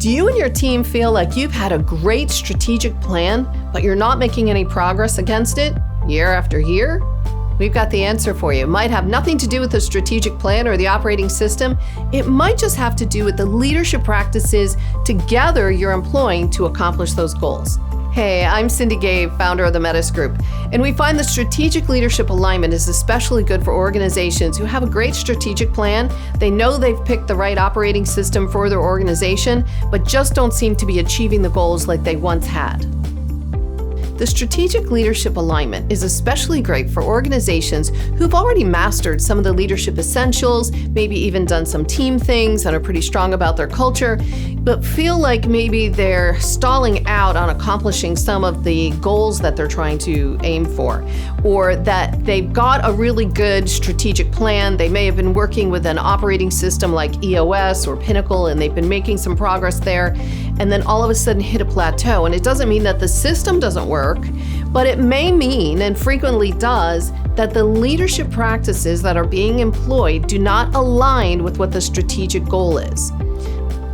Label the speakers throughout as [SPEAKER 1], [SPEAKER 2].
[SPEAKER 1] Do you and your team feel like you've had a great strategic plan, but you're not making any progress against it year after year? We've got the answer for you. It might have nothing to do with the strategic plan or the operating system. It might just have to do with the leadership practices together you're employing to accomplish those goals. Hey, I'm Cindy Gabe, founder of the Metiss Group, and we find the strategic leadership alignment is especially good for organizations who have a great strategic plan. They know they've picked the right operating system for their organization, but just don't seem to be achieving the goals like they once had. The strategic leadership alignment is especially great for organizations who've already mastered some of the leadership essentials, maybe even done some team things and are pretty strong about their culture, but feel like maybe they're stalling out on accomplishing some of the goals that they're trying to aim for, or that they've got a really good strategic plan. They may have been working with an operating system like EOS or Pinnacle, and they've been making some progress there, and then all of a sudden hit a plateau. And it doesn't mean that the system doesn't work, but it may mean, and frequently does, that the leadership practices that are being employed do not align with what the strategic goal is.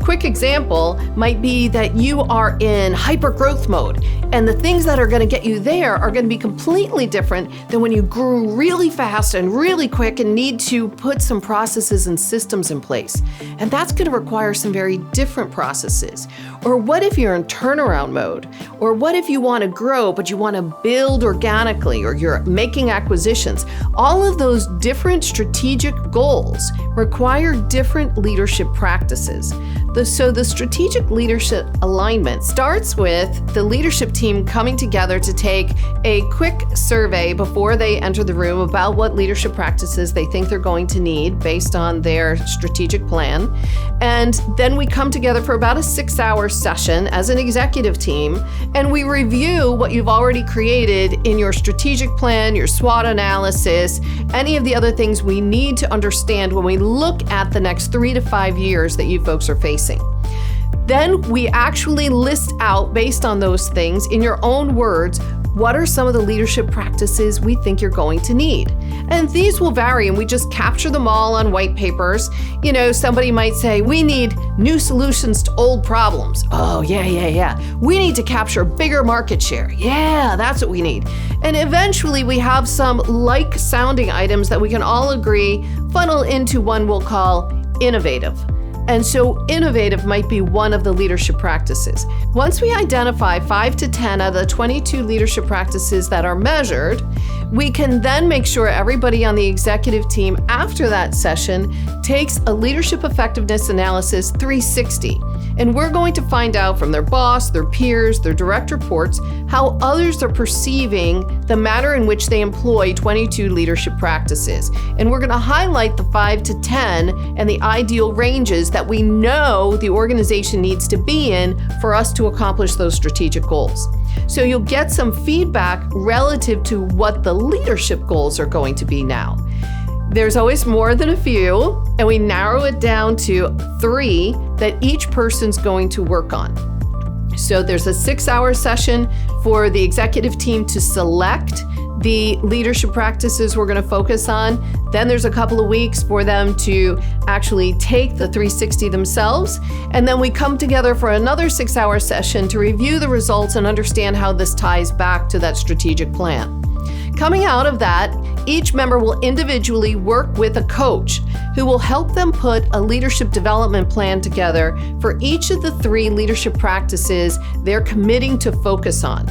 [SPEAKER 1] Quick example might be that you are in hyper growth mode, and the things that are going to get you there are going to be completely different than when you grew really fast and really quick and need to put some processes and systems in place. And that's going to require some very different processes. Or what if you're in turnaround mode? Or what if you want to grow, but you want to build organically, or you're making acquisitions? All of those different strategic goals require different leadership practices. So the strategic leadership alignment starts with the leadership team coming together to take a quick survey before they enter the room about what leadership practices they think they're going to need based on their strategic plan. And then we come together for about a 6-hour session as an executive team, and we review what you've already created in your strategic plan, your SWOT analysis, any of the other things we need to understand when we look at the next 3 to 5 years that you folks are facing. Then we actually list out, based on those things, in your own words, what are some of the leadership practices we think you're going to need? And these will vary, and we just capture them all on white papers. You know, somebody might say, we need new solutions to old problems. Oh, yeah. We need to capture bigger market share. Yeah, that's what we need. And eventually we have some like-sounding items that we can all agree funnel into one we'll call innovative. And so innovative might be one of the leadership practices. Once we identify 5 to 10 out of the 22 leadership practices that are measured, we can then make sure everybody on the executive team after that session takes a leadership effectiveness analysis 360. And we're going to find out from their boss, their peers, their direct reports, how others are perceiving the manner in which they employ 22 leadership practices. And we're going to highlight the 5 to 10 and the ideal ranges that we know the organization needs to be in for us to accomplish those strategic goals. So you'll get some feedback relative to what the leadership goals are going to be now. There's always more than a few, and we narrow it down to 3 that each person's going to work on. So there's a 6-hour session for the executive team to select the leadership practices we're going to focus on. Then there's a couple of weeks for them to actually take the 360 themselves. And then we come together for another 6-hour session to review the results and understand how this ties back to that strategic plan. Coming out of that, each member will individually work with a coach who will help them put a leadership development plan together for each of the 3 leadership practices they're committing to focus on.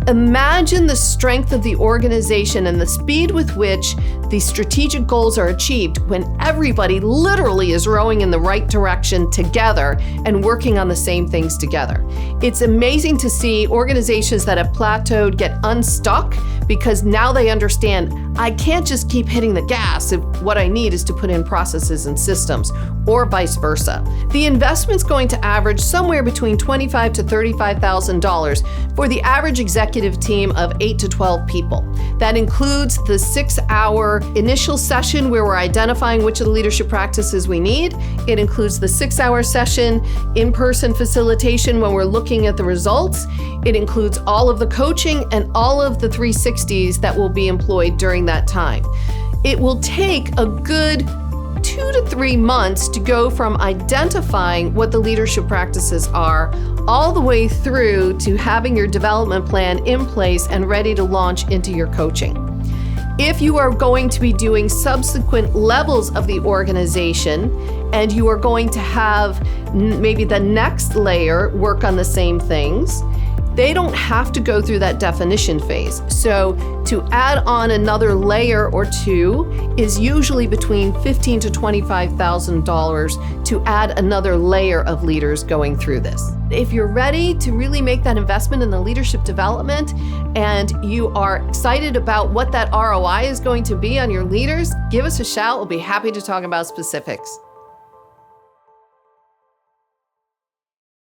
[SPEAKER 1] Imagine the strength of the organization and the speed with which the strategic goals are achieved when everybody literally is rowing in the right direction together and working on the same things together. It's amazing to see organizations that have plateaued get unstuck because now they understand I can't just keep hitting the gas if what I need is to put in processes and systems, or vice versa. The investment's going to average somewhere between $25,000 to $35,000 for the average executive team of 8 to 12 people. That includes the 6-hour initial session where we're identifying which of the leadership practices we need. It includes the 6-hour session, in-person facilitation when we're looking at the results. It includes all of the coaching and all of the 360s that will be employed during that time. It will take a good 2 to 3 months to go from identifying what the leadership practices are all the way through to having your development plan in place and ready to launch into your coaching. If you are going to be doing subsequent levels of the organization and you are going to have maybe the next layer work on the same things, they don't have to go through that definition phase. So to add on another layer or two is usually between $15,000 to $25,000 to add another layer of leaders going through this. If you're ready to really make that investment in the leadership development and you are excited about what that ROI is going to be on your leaders, give us a shout. We'll be happy to talk about specifics.